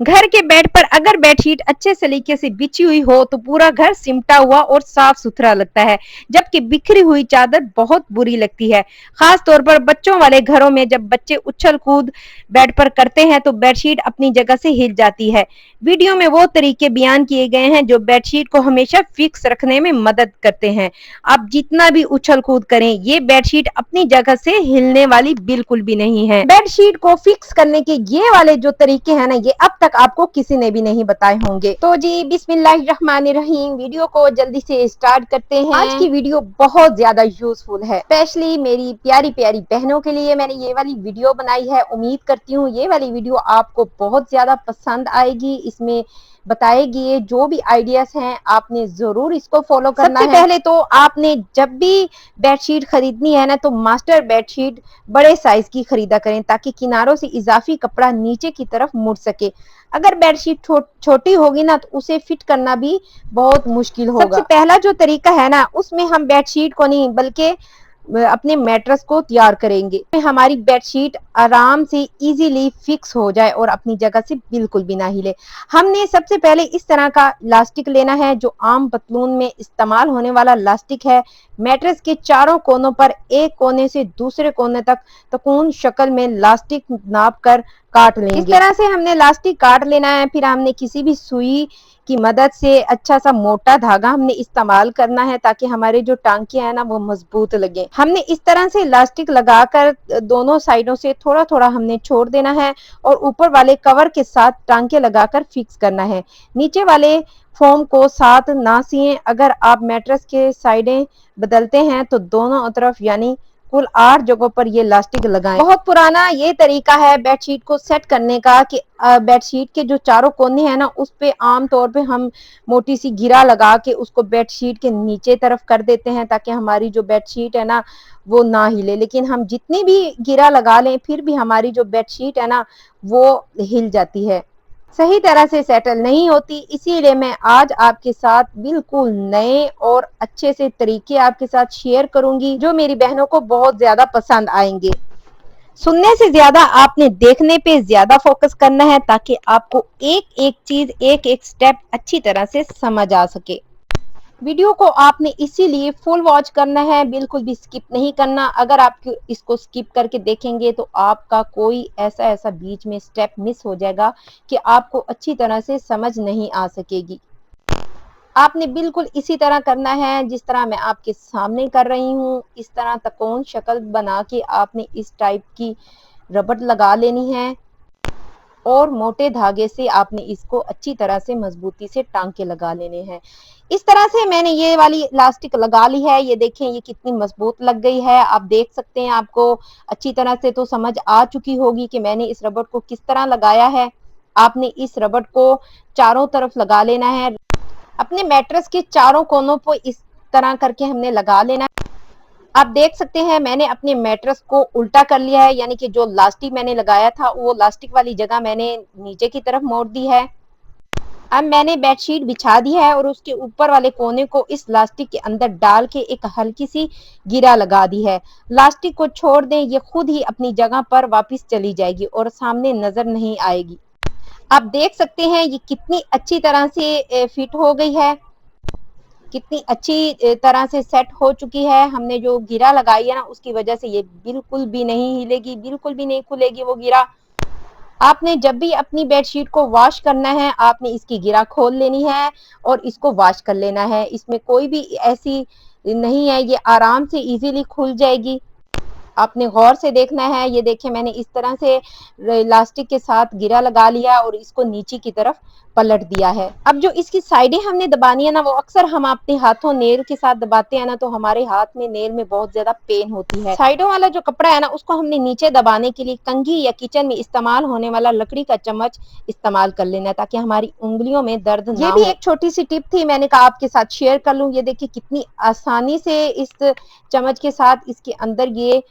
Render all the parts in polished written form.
घर के बेड पर अगर बेडशीट अच्छे सलीके से बिछी हुई हो तो पूरा घर सिमटा हुआ और साफ सुथरा लगता है, जबकि बिखरी हुई चादर बहुत बुरी लगती है। खास तौर पर बच्चों वाले घरों में जब बच्चे उछल कूद बेड पर करते हैं तो बेडशीट अपनी जगह से हिल जाती है। वीडियो में वो तरीके बयान किए गए हैं जो बेडशीट को हमेशा फिक्स रखने में मदद करते हैं। आप जितना भी उछल कूद करें, ये बेडशीट अपनी जगह से हिलने वाली बिल्कुल भी नहीं है। बेडशीट को फिक्स करने के ये वाले जो तरीके हैं ना, ये अब तक आपको किसी ने भी नहीं बताए होंगे। तो जी बिस्मिल्लाहिर्रहमानिर्रहीम, वीडियो को जल्दी से स्टार्ट करते हैं। आज की वीडियो बहुत ज्यादा यूजफुल है, स्पेशली मेरी प्यारी प्यारी बहनों के लिए मैंने ये वाली वीडियो बनाई है। उम्मीद करती हूँ ये वाली वीडियो आपको बहुत ज्यादा पसंद आएगी। इसमें बताए गए जो भी आइडियाज हैं आपने जरूर इसको फॉलो करना है। सबसे पहले तो आपने जब भी बेडशीट खरीदनी है ना, तो मास्टर बेडशीट बड़े साइज की खरीदा करें ताकि किनारों से इजाफी कपड़ा नीचे की तरफ मुड़ सके। अगर बेडशीट छोटी होगी ना तो उसे फिट करना भी बहुत मुश्किल होगा। सबसे पहला जो तरीका है ना, उसमें हम बेडशीट को नहीं बल्कि अपने मैट्रेस को तैयार करेंगे। हमारी बेडशीट आराम से इजीली फिक्स हो जाए और अपनी जगह से बिल्कुल भी ना हिले। हमने सबसे पहले इस तरह का इलास्टिक लेना है जो आम पतलून में इस्तेमाल होने वाला इलास्टिक है। मैट्रेस के चारों कोनों पर एक कोने से दूसरे कोने तक तकून शक्ल में इलास्टिक नाप कर काट लेंगे। इस तरह से हमने इलास्टिक काट लेना है। फिर हमने किसी भी सुई की मदद से अच्छा सा मोटा धागा हमने इस्तेमाल करना है ताकि हमारे जो टांके हैं ना वो मजबूत लगे। हमने इस तरह से इलास्टिक लगाकर दोनों साइडों से थोड़ा थोड़ा हमने छोड़ देना है और ऊपर वाले कवर के साथ टांके लगाकर फिक्स करना है। नीचे वाले फोम को साथ ना सिएं। अगर आप मैट्रेस के साइडें बदलते हैं तो दोनों तरफ यानी कुल 8 जगहों पर ये इलास्टिक लगाएं। बहुत पुराना ये तरीका है बेडशीट को सेट करने का कि बेडशीट के जो चारों कोने हैं ना, उस पे आम तौर पे हम मोटी सी गिरा लगा के उसको बेडशीट के नीचे तरफ कर देते हैं ताकि हमारी जो बेडशीट है ना वो ना हिले। लेकिन हम जितनी भी गिरा लगा लें फिर भी हमारी जो बेडशीट है ना वो हिल जाती है, सही तरह से सेटल नहीं होती। इसीलिए मैं आज आपके साथ बिल्कुल नए और अच्छे से तरीके आपके साथ शेयर करूंगी जो मेरी बहनों को बहुत ज्यादा पसंद आएंगे। सुनने से ज्यादा आपने देखने पे ज्यादा फोकस करना है ताकि आपको एक एक चीज एक एक स्टेप अच्छी तरह से समझ आ सके। वीडियो को आपने इसीलिए फुल वॉच करना है, बिल्कुल भी स्किप नहीं करना। अगर आप इसको स्किप करके देखेंगे तो आपका कोई ऐसा बीच में स्टेप मिस हो जाएगा कि आपको अच्छी तरह से समझ नहीं आ सकेगी। आपने बिल्कुल इसी तरह करना है जिस तरह मैं आपके सामने कर रही हूँ। इस तरह त्रिकोण शक्ल बना के आपने इस टाइप की रबड़ लगा लेनी है और मोटे धागे से आपने इसको अच्छी तरह से मजबूती से टांके लगा लेने हैं। इस तरह से मैंने ये वाली इलास्टिक लगा ली है। ये देखें ये कितनी मजबूत लग गई है। आप देख सकते हैं, आपको अच्छी तरह से तो समझ आ चुकी होगी कि मैंने इस रबड़ को किस तरह लगाया है। आपने इस रबड़ को चारों तरफ लगा लेना है। अपने मैट्रेस के चारों कोनों पर इस तरह करके हमने लगा लेना। आप देख सकते हैं मैंने अपने मैट्रेस को उल्टा कर लिया है, यानी कि जो लास्टिक मैंने लगाया था वो लास्टिक वाली जगह मैंने नीचे की तरफ मोड़ दी है। अब मैंने बेडशीट बिछा दी है और उसके ऊपर वाले कोने को इस लास्टिक के अंदर डाल के एक हल्की सी गिरा लगा दी है। लास्टिक को छोड़ दें, ये खुद ही अपनी जगह पर वापस चली जाएगी और सामने नजर नहीं आएगी। आप देख सकते हैं ये कितनी अच्छी तरह से फिट हो गई है, कितनी अच्छी तरह से सेट हो चुकी है। हमने जो गिरा लगाई है ना उसकी वजह से ये बिल्कुल भी नहीं हिलेगी, बिल्कुल भी नहीं खुलेगी वो गिरा। आपने जब भी अपनी बेडशीट को वॉश करना है आपने इसकी गिरा खोल लेनी है और इसको वॉश कर लेना है। इसमें कोई भी ऐसी नहीं है, ये आराम से इजीली खुल जाएगी। आपने गौर से देखना है। ये देखिए मैंने इस तरह से इलास्टिक के साथ गिरा लगा लिया और इसको नीचे की तरफ पलट दिया है। अब जो इसकी साइडें हमने दबानी है ना, वो अक्सर हम अपने हाथों नेल के साथ दबाते हैं ना, तो हमारे हाथ में नेल में बहुत ज्यादा पेन होती है। साइडों वाला जो कपड़ा है ना उसको हमने नीचे दबाने के लिए कंघी या किचन में इस्तेमाल होने वाला लकड़ी का चम्मच इस्तेमाल कर लेना है ताकि हमारी उंगलियों में दर्द ना हो। ये भी एक छोटी सी टिप थी, मैंने कहा आपके साथ शेयर कर लूं। ये देखिए कितनी आसानी से इस चम्मच के साथ इसके अंदर ये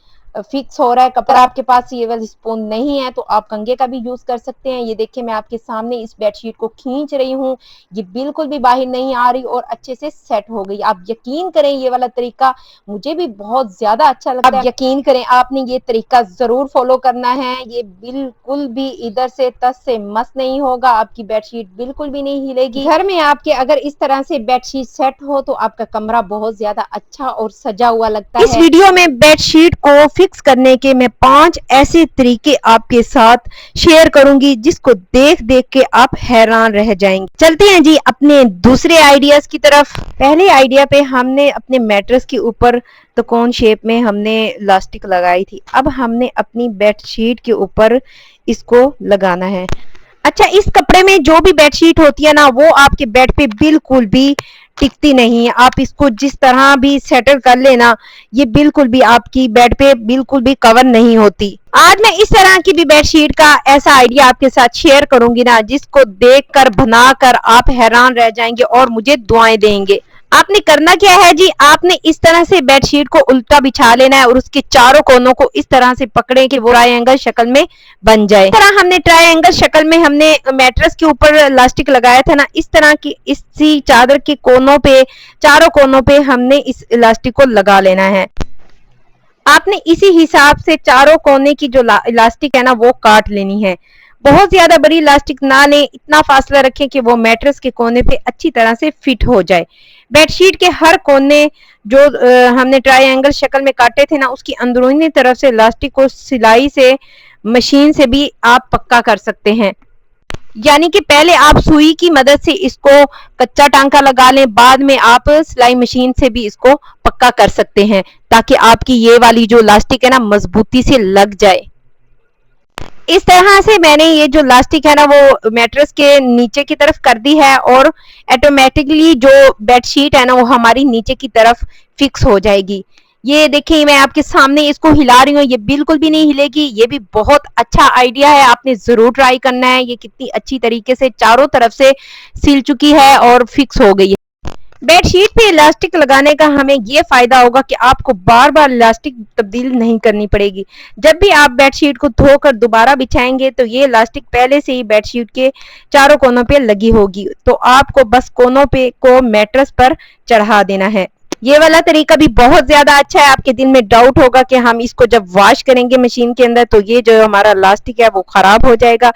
फिक्स हो रहा है कपड़ा, आपके पास ये वाली स्पून नहीं है तो आप कंघे का भी यूज कर सकते हैं। ये देखिए मैं आपके सामने इस बेडशीट को खींच रही हूँ, ये बिल्कुल भी बाहर नहीं आ रही और अच्छे से सेट हो गई। आप यकीन करें ये वाला तरीका मुझे भी बहुत ज्यादा अच्छा लगता है। आप यकीन करें आपने ये तरीका जरूर फॉलो करना है, ये बिल्कुल भी इधर से तस से मस नहीं होगा, आपकी बेडशीट बिल्कुल भी नहीं हिलेगी। घर में आपके अगर इस तरह से बेडशीट सेट हो तो आपका कमरा बहुत ज्यादा अच्छा और सजा हुआ लगता है। इस वीडियो में बेडशीट को फिक्स करने के मैं 5 ऐसे तरीके आपके साथ शेयर करूंगी जिसको देख देख के आप हैरान रह जाएंगे। चलते हैं जी अपने दूसरे आइडियाज की तरफ। पहले आइडिया पे हमने अपने मैट्रेस के ऊपर त्रिकोण शेप में हमने इलास्टिक लगाई थी, अब हमने अपनी बेडशीट के ऊपर इसको लगाना है। अच्छा, इस कपड़े में जो भी बेडशीट होती है ना वो आपके बेड पे बिल्कुल भी टिकती नहीं है। आप इसको जिस तरह भी सेटल कर लेना ये बिल्कुल भी आपकी बेड पे बिल्कुल भी कवर नहीं होती। आज मैं इस तरह की भी बेडशीट का ऐसा आइडिया आपके साथ शेयर करूंगी ना जिसको देखकर बनाकर आप हैरान रह जाएंगे और मुझे दुआएं देंगे। आपने करना क्या है जी, आपने इस तरह से बेडशीट को उल्टा बिछा लेना है और उसके चारों कोनों को इस तरह से पकड़े कि वो ट्रायंगल शक्ल में बन जाए। इस तरह हमने ट्रायंगल शक्ल में हमने मैट्रेस के ऊपर इलास्टिक लगाया था ना, इस तरह की इसी चादर के कोनों पे, चारों कोनों पे हमने इस इलास्टिक को लगा लेना है। आपने इसी हिसाब से चारों कोने की जो इलास्टिक है ना वो काट लेनी है। बहुत ज्यादा बड़ी इलास्टिक ना लें, इतना फासला रखें कि वो मैट्रेस के कोने पे अच्छी तरह से फिट हो जाए। बेडशीट के हर कोने जो हमने ट्रायंगल शक्ल में काटे थे ना उसकी अंदरूनी तरफ से इलास्टिक को सिलाई से मशीन से भी आप पक्का कर सकते हैं। यानी कि पहले आप सुई की मदद से इसको कच्चा टांका लगा लें, बाद में आप सिलाई मशीन से भी इसको पक्का कर सकते हैं ताकि आपकी ये वाली जो इलास्टिक है ना मजबूती से लग जाए। इस तरह से मैंने ये जो इलास्टिक है ना वो मैट्रेस के नीचे की तरफ कर दी है और ऑटोमेटिकली जो बेडशीट है ना वो हमारी नीचे की तरफ फिक्स हो जाएगी। ये देखिए मैं आपके सामने इसको हिला रही हूँ, ये बिल्कुल भी नहीं हिलेगी। ये भी बहुत अच्छा आइडिया है, आपने जरूर ट्राई करना है। ये कितनी अच्छी तरीके से चारों तरफ से सिल चुकी है और फिक्स हो गई है। बेडशीट पे इलास्टिक लगाने का हमें ये फायदा होगा कि आपको बार बार इलास्टिक तब्दील नहीं करनी पड़ेगी। जब भी आप बेडशीट को धोकर दोबारा बिछाएंगे तो ये इलास्टिक पहले से ही बेडशीट के चारों कोनों पे लगी होगी, तो आपको बस कोनों पे को मैट्रेस पर चढ़ा देना है। ये वाला तरीका भी बहुत ज्यादा अच्छा है। आपके दिल में डाउट होगा कि हम इसको जब वॉश करेंगे मशीन के अंदर तो ये जो हमारा इलास्टिक है वो खराब हो जाएगा,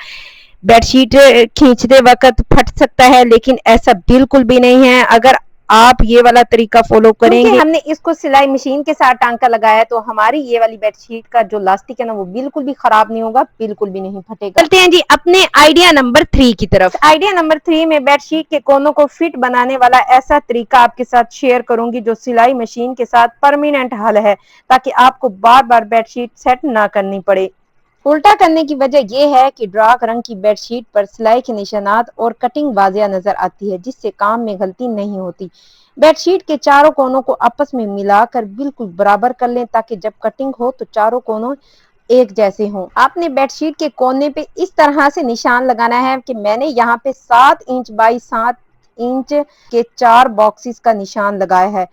बेडशीट खींचते वक्त फट सकता है, लेकिन ऐसा बिल्कुल भी नहीं है। अगर आप ये वाला तरीका फॉलो करेंगे, हमने इसको सिलाई मशीन के साथ टांका लगाया तो हमारी ये वाली बेडशीट का जो इलास्टिक है ना वो बिल्कुल भी खराब नहीं होगा, बिल्कुल भी नहीं फटेगा। चलते हैं जी अपने आइडिया नंबर 3 की तरफ। आइडिया नंबर 3 में बेडशीट के कोनों को फिट बनाने वाला ऐसा तरीका आपके साथ शेयर करूंगी जो सिलाई मशीन के साथ परमानेंट हल है, ताकि आपको बार बार बेडशीट सेट ना करनी पड़े। उल्टा करने की वजह यह है कि डार्क रंग की बेडशीट पर सिलाई के निशानात और कटिंग वाजिया नजर आती है, जिससे काम में गलती नहीं होती। बेडशीट के चारों कोनों को आपस में मिलाकर बिल्कुल बराबर कर लें ताकि जब कटिंग हो तो चारों कोनों एक जैसे हों। आपने बेडशीट के कोने पे इस तरह से निशान लगाना है कि मैंने यहाँ पे 7 इंच बाई 7 इंच के 4 बॉक्सेस का निशान लगाया है।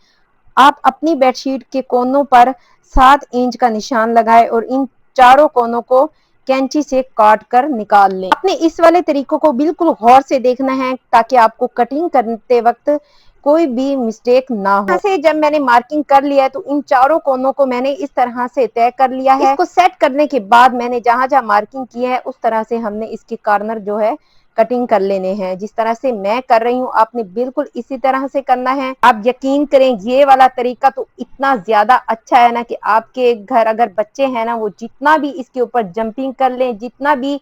आप अपनी बेडशीट के कोनों पर 7 इंच का निशान लगाएं और इन चारों कोनों को कैंची से काट कर निकाल लें। आपने इस वाले तरीकों को बिल्कुल गौर से देखना है ताकि आपको कटिंग करते वक्त कोई भी मिस्टेक ना हो। यहाँ से जब मैंने मार्किंग कर लिया है तो इन चारों कोनों को मैंने इस तरह से तय कर लिया है। इसको सेट करने के बाद मैंने जहां जहां मार्किंग की है उस तरह से हमने इसके कॉर्नर जो है कटिंग कर लेने हैं। जिस तरह से मैं कर रही हूँ आपने बिल्कुल इसी तरह से करना है। आप यकीन करें ये वाला तरीका तो इतना ज्यादा अच्छा है ना कि आपके घर अगर बच्चे हैं ना वो जितना भी इसके ऊपर जंपिंग कर लें, जितना भी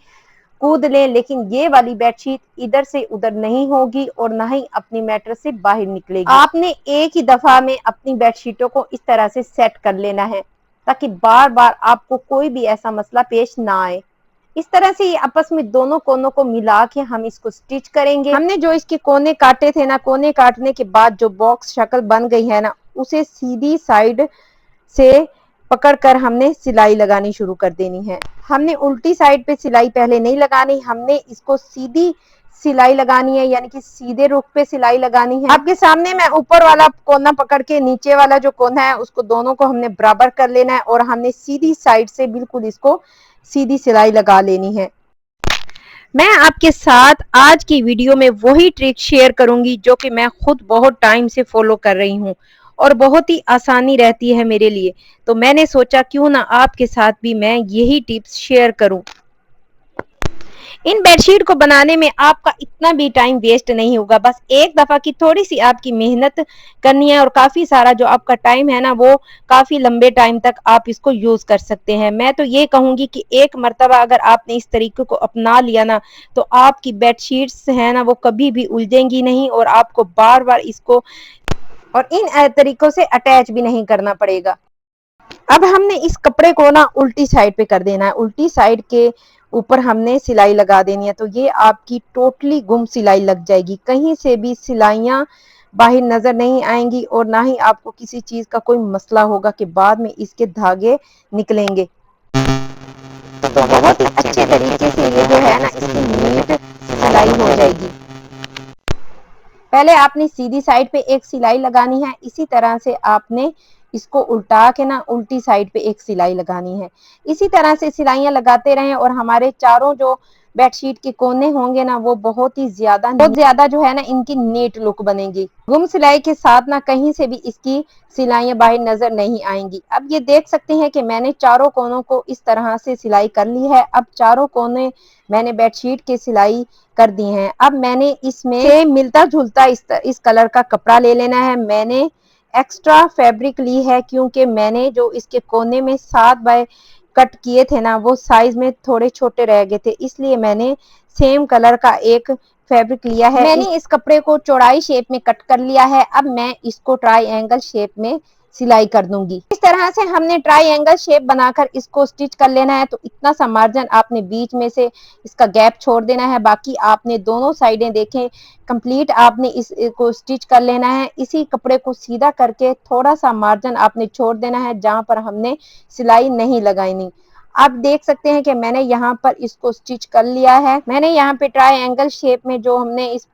कूद लें, लेकिन ये वाली बेडशीट इधर से उधर नहीं होगी और ना ही अपनी मैट्रेस से बाहर निकलेगी। आपने एक ही दफा में अपनी बेडशीटों को इस तरह से सेट कर लेना है ताकि बार बार आपको कोई भी ऐसा मसला पेश ना आए। इस तरह से ये आपस में दोनों कोनों को मिला के हम इसको स्टिच करेंगे। हमने जो इसके कोने काटे थे ना, कोने काटने के बाद जो बॉक्स शक्ल बन गई है ना उसे सीधी साइड से पकड़कर हमने सिलाई लगानी शुरू कर देनी है। हमने उल्टी साइड पे सिलाई पहले नहीं लगानी, हमने इसको सीधी सिलाई लगानी है, यानी कि सीधे रुख पे सिलाई लगानी है। आपके सामने मैं ऊपर वाला कोना पकड़ के नीचे वाला जो कोना है उसको दोनों को हमने बराबर कर लेना है और हमने सीधी साइड से बिल्कुल इसको सीधी सिलाई लगा लेनी है। मैं आपके साथ आज की वीडियो में वही ट्रिक शेयर करूंगी जो कि मैं खुद बहुत टाइम से फॉलो कर रही हूँ और बहुत ही आसानी रहती है मेरे लिए। तो मैंने सोचा क्यों ना आपके साथ भी मैं यही टिप्स शेयर करूं। इन बेडशीट को बनाने में आपका इतना भी टाइम वेस्ट नहीं होगा, बस एक दफा की थोड़ी सी आपकी मेहनत करनी है और काफी सारा जो आपका टाइम है ना वो काफी लंबे टाइम तक आप इसको यूज कर सकते हैं। मैं तो ये कहूंगी कि एक मर्तबा अगर आपने इस तरीके को अपना लिया ना तो आपकी बेडशीट्स है ना वो कभी भी उलझेंगी नहीं और आपको बार बार इसको और इन तरीकों से अटैच भी नहीं करना पड़ेगा। अब हमने इस कपड़े को ना उल्टी साइड पे कर देना है, उल्टी साइड के ऊपर हमने सिलाई लगा देनी है। तो ये आपकी टोटली गुम सिलाई लग जाएगी, कहीं से भी सिलाइयां बाहर नजर नहीं आएंगी और ना ही आपको किसी चीज का कोई मसला होगा कि बाद में इसके धागे निकलेंगे। तो बहुत ही अच्छे तरीके से ये जो है ना इसकी नीट सिलाई हो जाएगी। पहले आपने सीधी साइड पे एक सिलाई लगानी है, इसी तरह से आपने इसको उल्टा के ना उल्टी साइड पे एक सिलाई लगानी है। इसी तरह से सिलाइयां लगाते रहें और हमारे चारों जो बेडशीट के कोने होंगे ना वो बहुत ज्यादा जो है ना इनकी नीट लुक बनेगी। गुम सिलाई के साथ ना कहीं से भी इसकी सिलाइयां बाहर नजर नहीं आएंगी। अब ये देख सकते हैं कि मैंने चारों कोनों को इस तरह से सिलाई कर ली है। अब चारों कोने मैंने बेडशीट के सिलाई कर दी हैं। अब मैंने इसमें से मिलता जुलता इस कलर का कपड़ा ले लेना है। मैंने एक्स्ट्रा फैब्रिक ली है क्योंकि मैंने जो इसके कोने में 7 बाय कट किए थे ना वो साइज में थोड़े छोटे रह गए थे, इसलिए मैंने सेम कलर का एक फैब्रिक लिया है। मैंने इस कपड़े को चौड़ाई शेप में कट कर लिया है। अब मैं इसको ट्रायंगल शेप में सिलाई कर दूंगी। इस तरह से हमने ट्रायंगल शेप बनाकर इसको स्टिच कर लेना है। तो इतना सा मार्जिन आपने बीच में से इसका गैप छोड़ देना है, बाकी आपने दोनों साइडें देखें कंप्लीट आपने इसको स्टिच कर लेना है। इसी कपड़े को सीधा करके थोड़ा सा मार्जिन आपने छोड़ देना है जहां पर हमने सिलाई नहीं लगाई। आप देख सकते हैं कि मैंने यहाँ पर इसको स्टिच कर लिया है। मैंने यहाँ पे ट्रायंगल शेप में जो हमने इस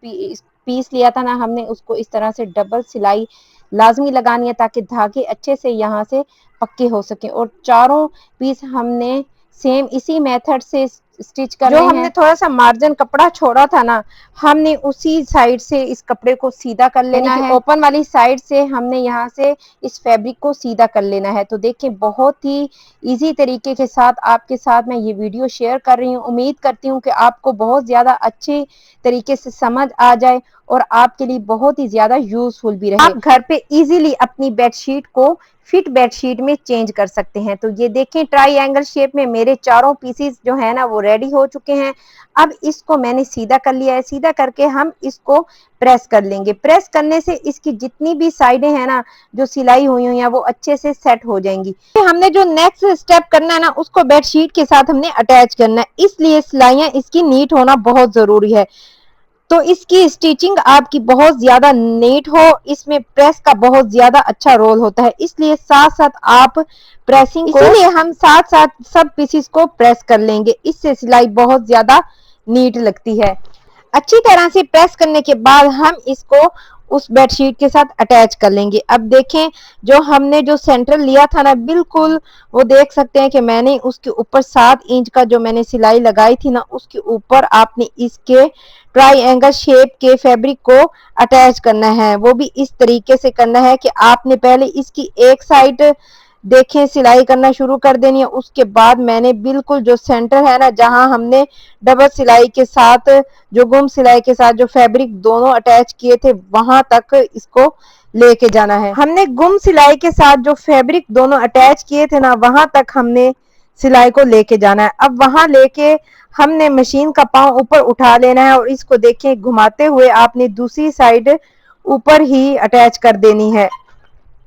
पीस लिया था ना हमने उसको इस तरह से डबल सिलाई लाजमी लगानी है ताकि धागे अच्छे से यहाँ से पक्के हो सके। और चारों पीस हमने सेम इसी मेथड से स्टिच करने हैं। जो हमने थोड़ा सा मार्जिन कपड़ा छोड़ा था ना हमने उसी साइड से इस कपड़े को सीधा कर लेना है। ओपन वाली साइड से हमने यहाँ से इस फैब्रिक को सीधा कर लेना है। तो देखिए बहुत ही इजी तरीके के साथ आपके साथ मैं ये वीडियो शेयर कर रही हूँ। उम्मीद करती हूँ कि आपको बहुत ज्यादा अच्छे तरीके से समझ आ जाए और आपके लिए बहुत ही ज्यादा यूजफुल भी रहे। आप घर पे इजीली अपनी बेडशीट को फिट बेडशीट में चेंज कर सकते हैं। तो ये देखें ट्रायंगल शेप में मेरे चारों पीसेस जो है ना वो रेडी हो चुके हैं। अब इसको मैंने सीधा कर लिया है। सीधा करके हम इसको प्रेस कर लेंगे। प्रेस करने से इसकी जितनी भी साइडें हैं ना जो सिलाई हुई हुई हैं वो अच्छे से सेट हो जाएंगी। हमने जो नेक्स्ट स्टेप करना है ना उसको बेडशीट के साथ हमने अटैच करना है, इसलिए सिलाइयां इसकी नीट होना बहुत जरूरी है। तो इसकी स्टिचिंग आपकी बहुत ज्यादा नीट हो, इसमें प्रेस का बहुत ज्यादा अच्छा रोल होता है, इसलिए साथ साथ आप प्रेसिंग को इसीलिए हम साथ साथ सब पीसेस को प्रेस कर लेंगे। इससे सिलाई बहुत ज्यादा नीट लगती है। अच्छी तरह से प्रेस करने के बाद हम इसको उस बेडशीट के साथ अटैच कर लेंगे। अब देखें जो हमने जो सेंटर लिया था ना बिल्कुल वो देख सकते हैं कि मैंने उसके ऊपर 7 इंच का जो मैंने सिलाई लगाई थी ना उसके ऊपर आपने इसके ट्रायंगल शेप के फैब्रिक को अटैच करना है। वो भी इस तरीके से करना है कि आपने पहले इसकी एक साइड देखें सिलाई करना शुरू कर देनी है। उसके बाद मैंने बिल्कुल जो सेंटर है ना जहां हमने डबल सिलाई के साथ जो गुम सिलाई के साथ जो फैब्रिक दोनों अटैच किए थे वहां तक इसको लेके जाना है। हमने गुम सिलाई के साथ जो फैब्रिक दोनों अटैच किए थे ना वहां तक हमने सिलाई को लेके जाना है। अब वहां लेके हमने मशीन का पांव ऊपर उठा लेना है और इसको देखें घुमाते हुए आपने दूसरी साइड ऊपर ही अटैच कर देनी है।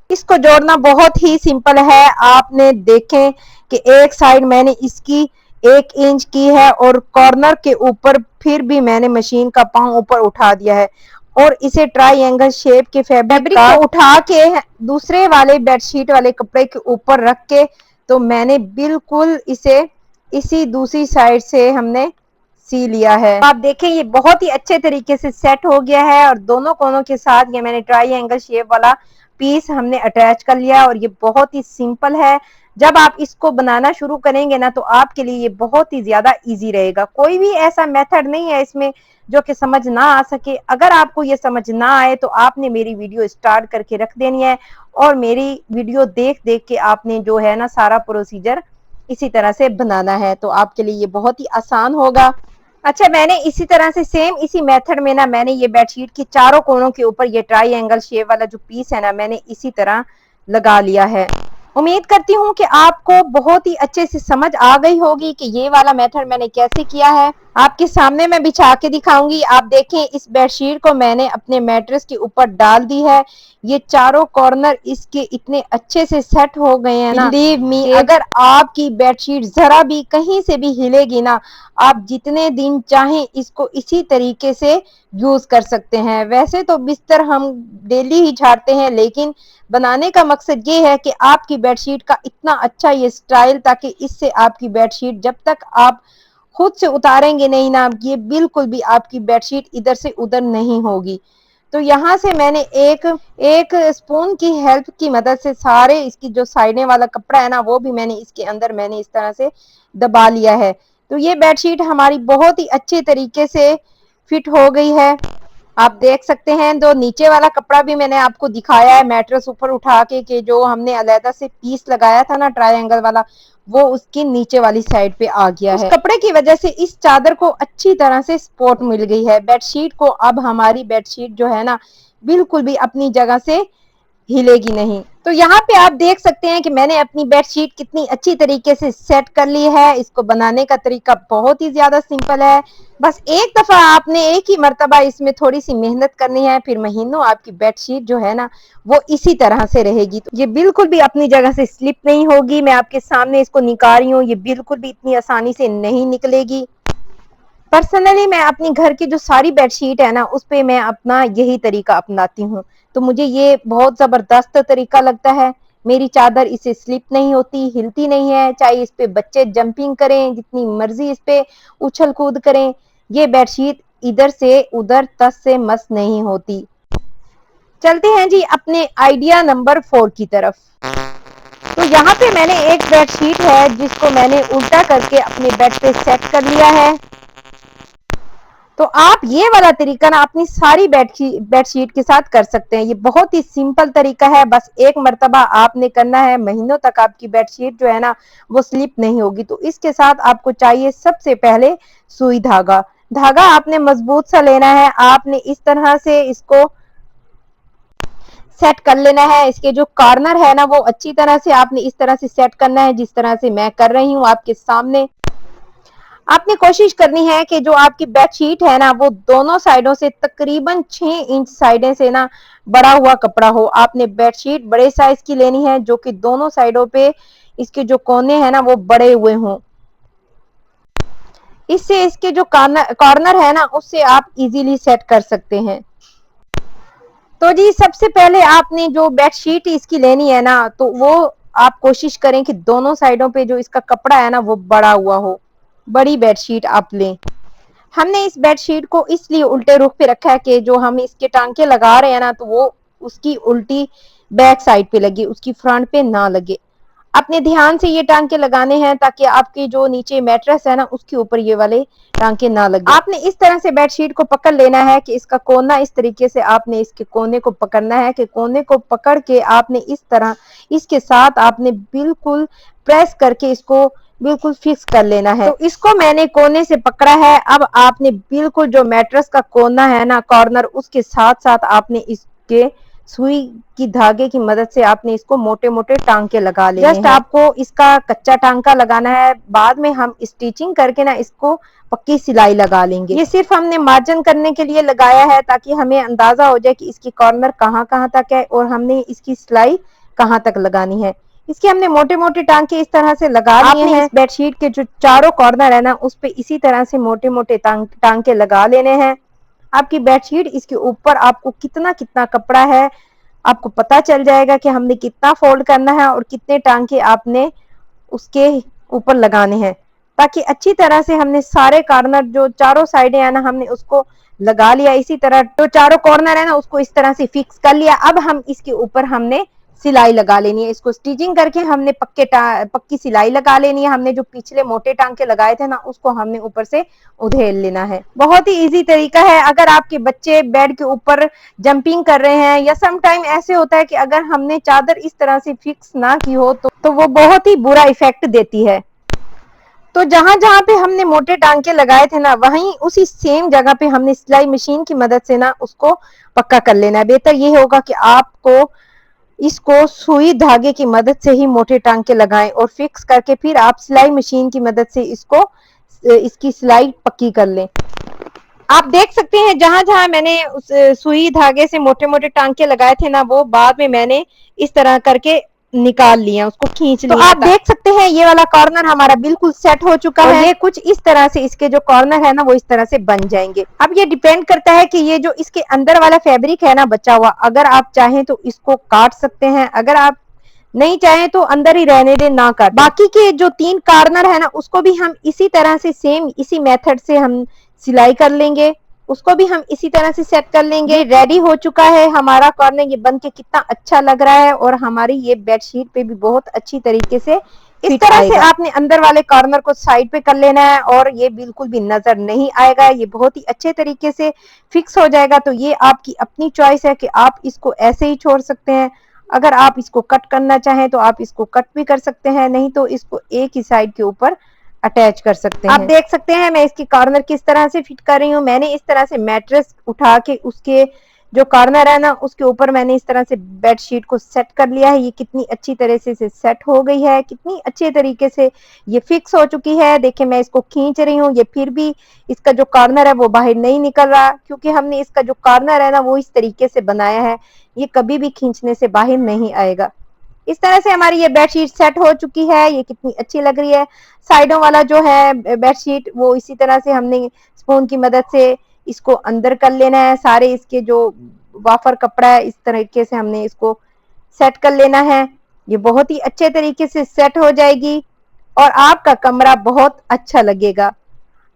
इसको जोड़ना बहुत ही सिंपल है। आपने देखें कि एक साइड मैंने इसकी 1 इंच की है और कॉर्नर के ऊपर फिर भी मैंने मशीन का पांव ऊपर उठा दिया है और इसे ट्रायंगल शेप के फैब्रिक को उठा के दूसरे वाले बेडशीट वाले कपड़े के ऊपर रख के तो मैंने बिल्कुल इसे इसी दूसरी साइड से हमने सी लिया है। आप देखें ये बहुत ही अच्छे तरीके से सेट हो गया है और दोनों कोनों के साथ ये मैंने ट्रायंगल शेप वाला पीस हमने अटैच कर लिया और ये बहुत ही सिंपल है। जब आप इसको बनाना शुरू करेंगे ना तो आपके लिए ये बहुत ही ज्यादा इजी रहेगा। कोई भी ऐसा मेथड नहीं है इसमें जो कि समझ ना आ सके। अगर आपको ये समझ ना आए तो आपने मेरी वीडियो स्टार्ट करके रख देनी है और मेरी वीडियो देख देख के आपने जो है ना सारा प्रोसीजर इसी तरह से बनाना है, तो आपके लिए ये बहुत ही आसान होगा। अच्छा, मैंने इसी तरह से सेम इसी मेथड में ना मैंने ये बेडशीट के चारों कोनों के ऊपर ये ट्रायंगल शेप वाला जो पीस है ना मैंने इसी तरह लगा लिया है। उम्मीद करती हूँ कि आपको बहुत ही अच्छे से समझ आ गई होगी कि ये वाला मेथड मैंने कैसे किया है। आपके सामने मैं बिछा के दिखाऊंगी। आप देखें इस बेडशीट को मैंने अपने मैट्रेस के ऊपर डाल दी है। ये चारों कॉर्नर इसके इतने अच्छे से सेट हो गए हैं ना, बिलीव मी अगर आपकी बेडशीट जरा भी कहीं से भी हिलेगी ना, आप जितने दिन चाहें इसको इसी तरीके से यूज कर सकते हैं। वैसे तो बिस्तर हम डेली ही झाड़ते हैं, लेकिन बनाने का मकसद ये है कि आपकी बेडशीट का इतना अच्छा ये स्टाइल, ताकि इससे आपकी बेडशीट जब तक आप खुद से उतारेंगे नहीं ना, ये बिल्कुल भी आपकी बेडशीट इधर से उधर नहीं होगी। तो यहाँ से मैंने एक स्पून की हेल्प की मदद से सारे इसकी जो साइडे वाला कपड़ा है ना वो भी मैंने इसके अंदर मैंने इस तरह से दबा लिया है। तो ये बेडशीट हमारी बहुत ही अच्छे तरीके से फिट हो गई है। आप देख सकते हैं, तो नीचे वाला कपड़ा भी मैंने आपको दिखाया है मैट्रेस ऊपर उठा के जो हमने अलहदा से पीस लगाया था ना ट्रायंगल वाला, वो उसकी नीचे वाली साइड पे आ गया है। उस कपड़े की वजह से इस चादर को अच्छी तरह से सपोर्ट मिल गई है बेडशीट को। अब हमारी बेडशीट जो है ना बिल्कुल भी अपनी जगह से हिलेगी नहीं। तो यहाँ पे आप देख सकते हैं कि मैंने अपनी बेडशीट कितनी अच्छी तरीके से सेट कर ली है। इसको बनाने का तरीका बहुत ही ज्यादा सिंपल है। बस एक दफा आपने एक ही मर्तबा इसमें थोड़ी सी मेहनत करनी है, फिर महीनों आपकी बेडशीट जो है ना वो इसी तरह से रहेगी। तो ये बिल्कुल भी अपनी जगह से स्लिप नहीं होगी। मैं आपके सामने इसको निकाल रही हूँ, ये बिल्कुल भी इतनी आसानी से नहीं निकलेगी। पर्सनली मैं अपनी घर की जो सारी बेडशीट है ना उस पे मैं अपना यही तरीका अपनाती हूँ, तो मुझे ये बहुत जबरदस्त तरीका लगता है। मेरी चादर इसे स्लिप नहीं होती, हिलती नहीं है, चाहे इस पे बच्चे जंपिंग करें, जितनी मर्जी इस पे उछल कूद करें, ये बेडशीट इधर से उधर तस से मस नहीं होती। चलते हैं जी अपने आइडिया नंबर 4 की तरफ। तो यहाँ पे मैंने एक बेडशीट है जिसको मैंने उल्टा करके अपने बेड पे सेट कर लिया है। तो आप ये वाला तरीका ना अपनी सारी बेडशीट के साथ कर सकते हैं। ये बहुत ही सिंपल तरीका है, बस एक मर्तबा आपने करना है, महीनों तक आपकी बेडशीट जो है ना वो स्लिप नहीं होगी। तो इसके साथ आपको चाहिए सबसे पहले सुई धागा। धागा आपने मजबूत सा लेना है। आपने इस तरह से इसको सेट कर लेना है। इसके जो कॉर्नर है ना वो अच्छी तरह से आपने इस तरह से सेट करना है जिस तरह से मैं कर रही हूँ आपके सामने। आपने कोशिश करनी है कि जो आपकी बेडशीट है ना वो दोनों साइडों से तकरीबन 6 इंच साइडें से ना बड़ा हुआ कपड़ा हो। आपने बेडशीट बड़े साइज की लेनी है जो कि दोनों साइडों पे इसके जो कोने हैं ना वो बड़े हुए हों। इससे इसके जो कॉर्नर है ना उससे आप इजीली सेट कर सकते हैं। तो जी सबसे पहले आपने जो बेडशीट इसकी लेनी है ना तो वो आप कोशिश करें कि दोनों साइडों पे जो इसका कपड़ा है ना वो बड़ा हुआ हो। बड़ी बेडशीट आप लें। हमने इस बेडशीट को इसलिए उल्टे रुख पे रखा है कि जो हम इसके टांके लगा रहे हैं ना तो वो उसकी उल्टी बैक साइड पे लगे, उसकी फ्रंट पे ना लगे। अपने ध्यान से ये टांके लगाने हैं ताकि आपके जो नीचे मैट्रेस है ना उसके ऊपर ये वाले टांके ना लगे। आपने इस तरह से बेडशीट को पकड़ लेना है कि इसका कोना इस तरीके से आपने इसके कोने को पकड़ना है कि कोने को पकड़ के आपने इस तरह इसके साथ आपने बिल्कुल प्रेस करके इसको बिल्कुल फिक्स कर लेना है। तो इसको मैंने कोने से पकड़ा है। अब आपने बिल्कुल जो मैट्रेस का कोना है ना कॉर्नर उसके साथ साथ आपने इसके सुई की धागे की मदद से आपने इसको मोटे मोटे टांके लगा लेने हैं। जस्ट आपको इसका कच्चा टांका लगाना है, बाद में हम स्टिचिंग करके ना इसको पक्की सिलाई लगा लेंगे। ये सिर्फ हमने मार्जिन करने के लिए लगाया है ताकि हमें अंदाजा हो जाए कि इसकी कॉर्नर कहाँ कहाँ तक है और हमने इसकी सिलाई कहाँ तक लगानी है। इसके हमने मोटे मोटे टांके इस तरह से लगा लिए हैं। इस बेडशीट के जो चारों कॉर्नर है ना उस पे इसी तरह से मोटे मोटे टांके लगा लेने हैं। आपकी बेडशीट इसके ऊपर आपको कितना कितना कपड़ा है आपको पता चल जाएगा कि हमने कितना फोल्ड करना है और कितने टांके आपने उसके ऊपर लगाने हैं। ताकि अच्छी तरह से हमने सारे कॉर्नर जो चारों साइडें है ना हमने उसको लगा लिया। इसी तरह जो चारों कॉर्नर है ना उसको इस तरह से फिक्स कर लिया। अब हम इसके ऊपर हमने सिलाई लगा लेनी है। इसको स्टिचिंग करके हमने पक्की सिलाई लगा लेनी है। हमने जो पिछले मोटे टांके लगाए थे ना उसको हमने ऊपर से उधेड़ लेना है। बहुत ही इजी तरीका है। अगर आपके बच्चे बेड के ऊपर जंपिंग कर रहे हैं या सम टाइम ऐसे होता है कि अगर हमने चादर इस तरह से फिक्स ना की हो तो वो बहुत ही बुरा इफेक्ट देती है। तो जहां जहां पे हमने मोटे टांके लगाए थे ना वहीं उसी सेम जगह पे हमने सिलाई मशीन की मदद से ना उसको पक्का कर लेना है। बेहतर ये होगा कि आपको इसको सुई धागे की मदद से ही मोटे टांके लगाएं और फिक्स करके फिर आप सिलाई मशीन की मदद से इसकी सिलाई पक्की कर लें। आप देख सकते हैं जहां जहां मैंने उस सुई धागे से मोटे मोटे टांके लगाए थे ना वो बाद में मैंने इस तरह करके निकाल लिया, उसको खींच लिया। तो आप देख सकते हैं ये वाला कॉर्नर हमारा बिल्कुल सेट हो चुका है। ये कुछ इस तरह से इसके जो कॉर्नर है ना वो इस तरह से बन जाएंगे। अब ये डिपेंड करता है कि ये जो इसके अंदर वाला फैब्रिक है ना बचा हुआ, अगर आप चाहें तो इसको काट सकते हैं, अगर आप नहीं चाहें तो अंदर ही रहने दें, ना काट। बाकी के जो 3 कॉर्नर है ना उसको भी हम इसी तरह से सेम इसी मेथड से हम सिलाई कर लेंगे, उसको भी हम इसी तरह से सेट कर लेंगे। रेडी हो चुका है हमारा कॉर्नर। ये बन के कितना अच्छा लग रहा है और हमारी ये बेडशीट पे भी बहुत अच्छी तरीके से इस तरह से आपने अंदर वाले कॉर्नर को साइड पे कर लेना है और ये बिल्कुल भी नजर नहीं आएगा। ये बहुत ही अच्छे तरीके से फिक्स हो जाएगा। तो ये आपकी अपनी चॉइस है कि आप इसको ऐसे ही छोड़ सकते हैं। अगर आप इसको कट करना चाहें तो आप इसको कट भी कर सकते हैं, नहीं तो इसको एक ही साइड के ऊपर अटैच कर सकते हैं। आप देख सकते हैं मैं इसकी कॉर्नर किस तरह से फिट कर रही हूँ। मैंने इस तरह से मैट्रेस उठा के उसके जो कॉर्नर है ना उसके ऊपर मैंने इस तरह से बेडशीट को सेट कर लिया है। ये कितनी अच्छी तरह से सेट हो गई है, कितनी अच्छे तरीके से ये फिक्स हो चुकी है। देखिए मैं इसको खींच रही हूँ, ये फिर भी इसका जो कॉर्नर है वो बाहर नहीं निकल रहा, क्योंकि हमने इसका जो कॉर्नर है ना वो इस तरीके से बनाया है, ये कभी भी खींचने से बाहर नहीं आएगा। इस तरह से हमारी ये बेडशीट सेट हो चुकी है। ये कितनी अच्छी लग रही है। साइडों वाला जो है बेडशीट वो इसी तरह से हमने स्पून की मदद से इसको अंदर कर लेना है। सारे इसके जो वाफर कपड़ा है इस तरीके से हमने इसको सेट कर लेना है। ये बहुत ही अच्छे तरीके से सेट हो जाएगी और आपका कमरा बहुत अच्छा लगेगा।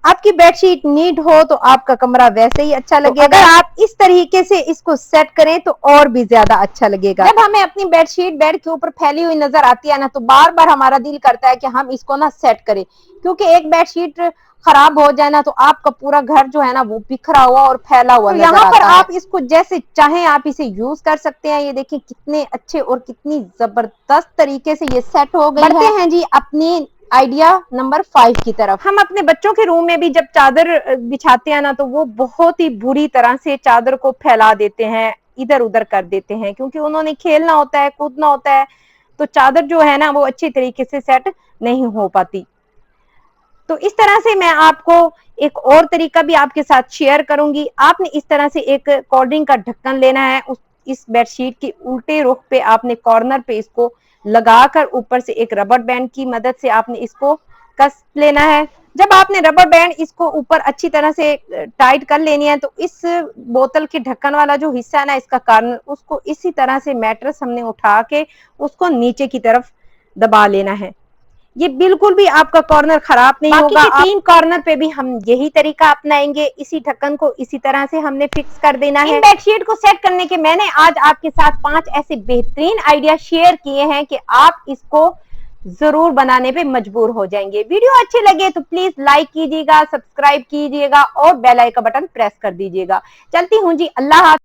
आपकी बेडशीट नीट हो तो आपका कमरा वैसे ही अच्छा लगेगा। तो अगर आप इस तरीके से इसको सेट करें तो और भी ज्यादा अच्छा लगेगा। जब हमें अपनी बेडशीट बेड के ऊपर फैली हुई नजर आती है ना तो बार बार हमारा दिल करता है कि हम इसको ना सेट करें, क्योंकि एक बेडशीट खराब हो जाए ना तो आपका पूरा घर जो है ना वो बिखरा हुआ और फैला हुआ नजर आता है। यहाँ पर आप इसको जैसे चाहें आप इसे यूज कर सकते हैं। ये देखिए कितने अच्छे और कितनी जबरदस्त तरीके से ये सेट हो गई है। बढ़ते हैं जी अपनी आइडिया नंबर 5 की तरफ। हम अपने बच्चों के रूम में भी जब चादर बिछाते हैं ना तो वो बहुत ही बुरी तरह से चादर को फैला देते हैं, इधर उधर कर देते हैं, क्योंकि उन्होंने खेलना होता है, कूदना होता है, तो चादर जो है ना वो अच्छी तरीके से सेट नहीं हो पाती। तो इस तरह से मैं आपको एक और तरीका भी आपके साथ शेयर करूंगी। आपने इस तरह से एक कोल्ड ड्रिंक का ढक्कन लेना है, इस बेडशीट के उल्टे रुख पे आपने कॉर्नर पे इसको लगाकर ऊपर से एक रबर बैंड की मदद से आपने इसको कस लेना है। जब आपने रबर बैंड इसको ऊपर अच्छी तरह से टाइट कर लेनी है तो इस बोतल के ढक्कन वाला जो हिस्सा है ना इसका कॉर्नर, उसको इसी तरह से मैट्रेस हमने उठा के उसको नीचे की तरफ दबा लेना है। ये बिल्कुल भी आपका कॉर्नर खराब नहीं होगा। 3 कॉर्नर पे भी हम यही तरीका अपनाएंगे। इसी ढक्कन को इसी तरह से हमने फिक्स कर देना है। इन बेडशीट को सेट करने के मैंने आज आपके साथ 5 ऐसे बेहतरीन आइडिया शेयर किए हैं कि आप इसको जरूर बनाने पे मजबूर हो जाएंगे। वीडियो अच्छी लगे तो प्लीज लाइक कीजिएगा, सब्सक्राइब कीजिएगा और बेल आइकन बटन प्रेस कर दीजिएगा। चलती हूँ जी, अल्लाह हाफ़िज़।